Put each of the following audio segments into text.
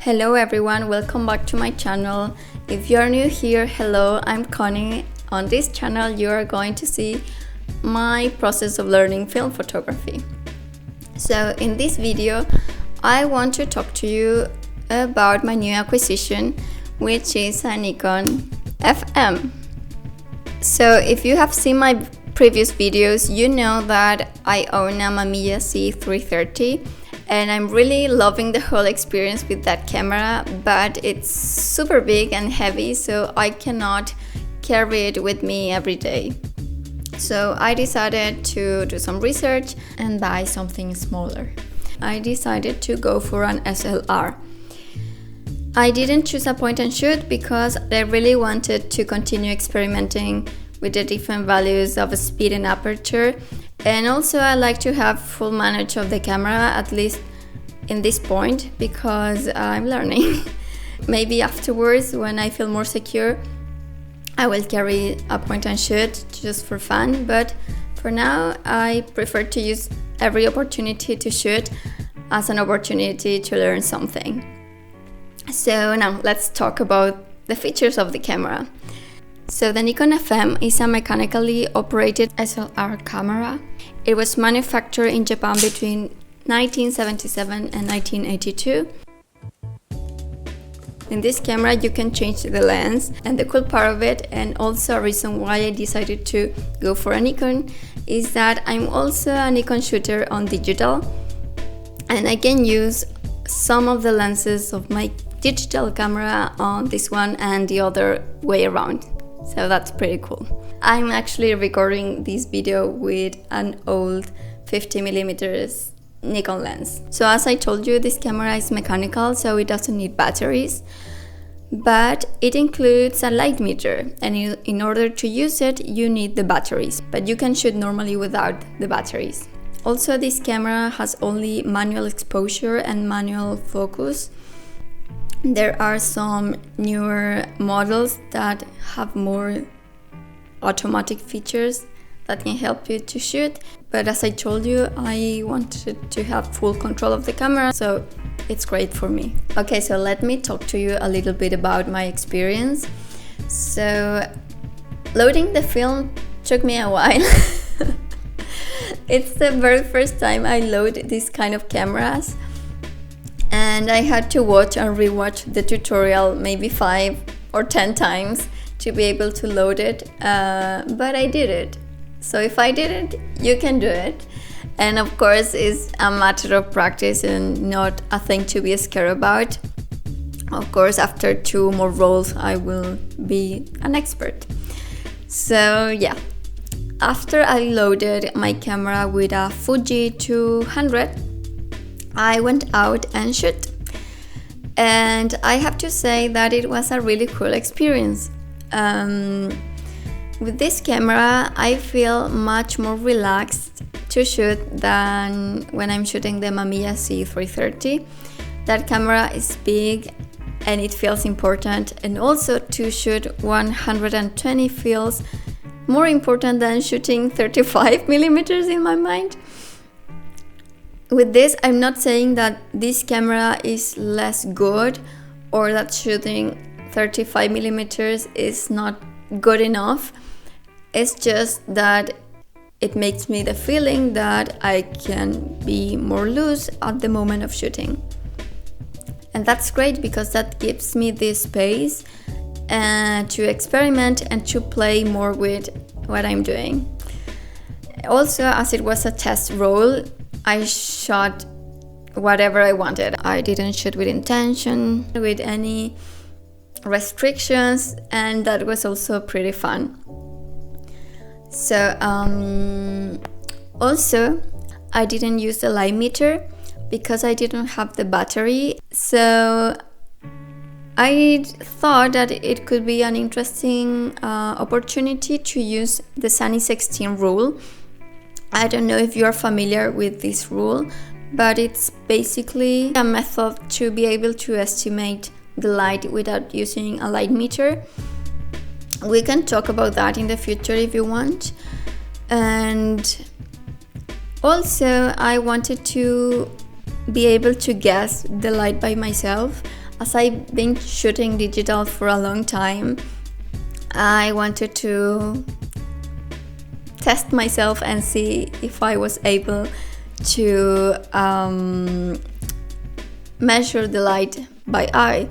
Hello everyone, welcome back to my channel. If you are new here, hello, I'm Connie. On this channel you are going to see my process of learning film photography. So in this video I want to talk to you about my new acquisition, which is a Nikon FM. So if you have seen my previous videos, you know that I own a Mamiya C330 and I'm really loving the whole experience with that camera, but it's super big and heavy, so I cannot carry it with me every day. So I decided to do some research and buy something smaller. I decided to go for an SLR. I didn't choose a point and shoot because I really wanted to continue experimenting with the different values of speed and aperture, and also I like to have full manage of the camera, at least in this point, because I'm learning. Maybe afterwards, when I feel more secure, I will carry a point and shoot just for fun, but for now I prefer to use every opportunity to shoot as an opportunity to learn something. So now let's talk about the features of the camera. So the Nikon FM is a mechanically operated SLR camera. It was manufactured in Japan between 1977 and 1982. In this camera you can change the lens, and the cool part of it, and also a reason why I decided to go for a Nikon, is that I'm also a Nikon shooter on digital, and I can use some of the lenses of my digital camera on this one and the other way around. So that's pretty cool. I'm actually recording this video with an old 50mm Nikon lens. So as I told you, this camera is mechanical, so it doesn't need batteries, but it includes a light meter, and in order to use it you need the batteries, but you can shoot normally without the batteries. Also, this camera has only manual exposure and manual focus. There are some newer models that have more automatic features that can help you to shoot, but as I told you, I wanted to have full control of the camera, so it's great for me. Okay, so let me talk to you a little bit about my experience. So loading the film took me a while. It's the very first time I load this kind of cameras, and I had to watch and rewatch the tutorial maybe 5 or 10 times to be able to load it, but I did it. So if I did it, you can do it. And of course, it's a matter of practice and not a thing to be scared about. Of course, after 2 more rolls, I will be an expert. So yeah, after I loaded my camera with a Fuji200, I went out and shoot, and I have to say that it was a really cool experience. With this camera I feel much more relaxed to shoot than when I'm shooting the Mamiya C330. That camera is big and it feels important, and also to shoot 120 feels more important than shooting 35mm in my mind. With this, I'm not saying that this camera is less good or that shooting 35mm is not good enough. It's just that it makes me the feeling that I can be more loose at the moment of shooting. And that's great because that gives me this space to experiment and to play more with what I'm doing. Also, as it was a test roll, I shot whatever I wanted. I didn't shoot with intention, with any restrictions, and that was also pretty fun. So also I didn't use the light meter because I didn't have the battery. So I thought that it could be an interesting opportunity to use the Sunny 16 rule. I don't know if you are familiar with this rule, but it's basically a method to be able to estimate the light without using a light meter. We can talk about that in the future if you want. And also I wanted to be able to guess the light by myself. as I've been shooting digital for a long time, I wanted to test myself and see if I was able to measure the light by eye.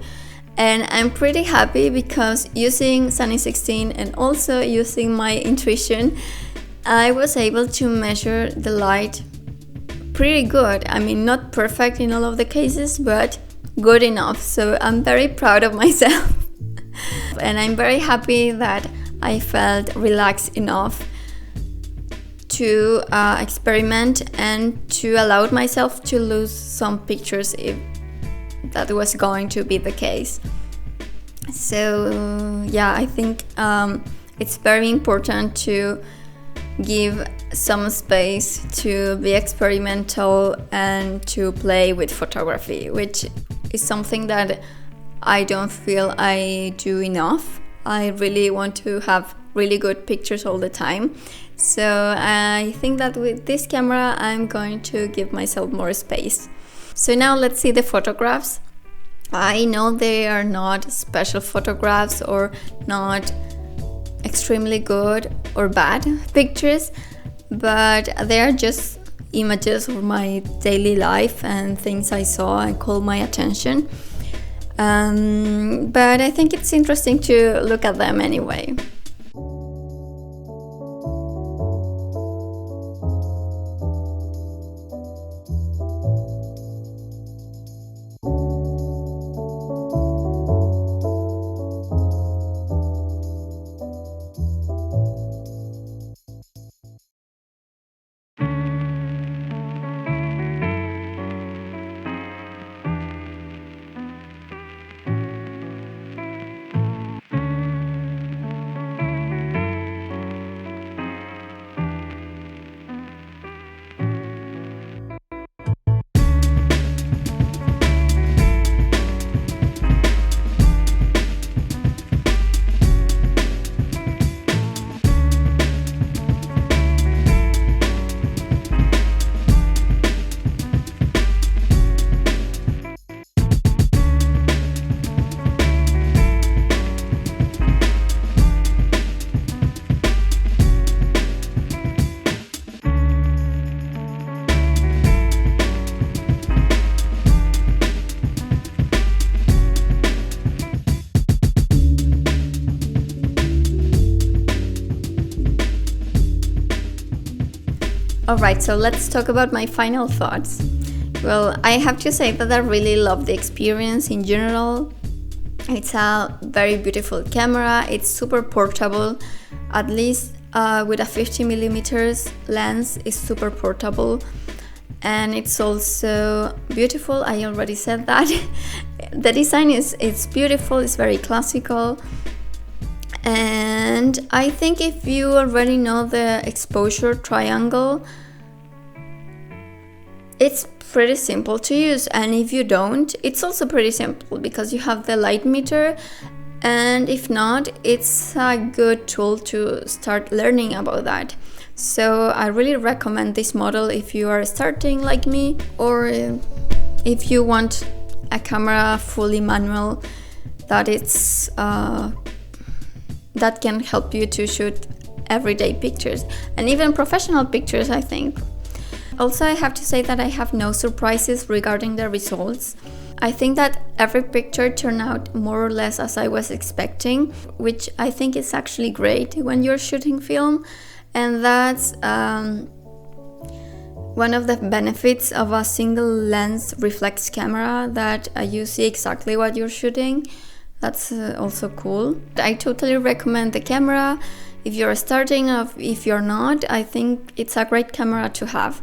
And I'm pretty happy because using Sunny 16 and also using my intuition, I was able to measure the light pretty good. I mean, not perfect in all of the cases, but good enough. So I'm very proud of myself. And I'm very happy that I felt relaxed enough to experiment and to allow myself to lose some pictures if that was going to be the case. So yeah, I think it's very important to give some space to be experimental and to play with photography, which is something that I don't feel I do enough. I really want to have really good pictures all the time. So I think that with this camera I'm going to give myself more space. So now let's see the photographs. I know they are not special photographs or not extremely good or bad pictures, but they are just images of my daily life and things I saw and called my attention. But I think it's interesting to look at them anyway. Alright, so let's talk about my final thoughts. Well, I have to say that I really love the experience in general. It's a very beautiful camera, it's super portable, at least with a 50mm lens is super portable, and it's also beautiful. I already said that. The design it's beautiful, it's very classical. And I think if you already know the exposure triangle, it's pretty simple to use, and if you don't, it's also pretty simple because you have the light meter, and if not, it's a good tool to start learning about that. So I really recommend this model if you are starting like me, or if you want a camera fully manual that it's that can help you to shoot everyday pictures and even professional pictures, I think. Also, I have to say that I have no surprises regarding the results. I think that every picture turned out more or less as I was expecting, which I think is actually great when you're shooting film, and that's one of the benefits of a single lens reflex camera, that you see exactly what you're shooting. That's also cool. I totally recommend the camera if you're starting, or if you're not. I think it's a great camera to have.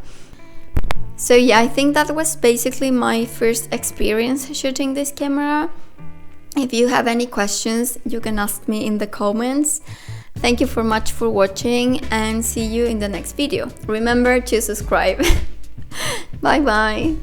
So yeah, I think that was basically my first experience shooting this camera. If you have any questions, you can ask me in the comments. Thank you so much for watching, and see you in the next video. Remember to subscribe. Bye bye.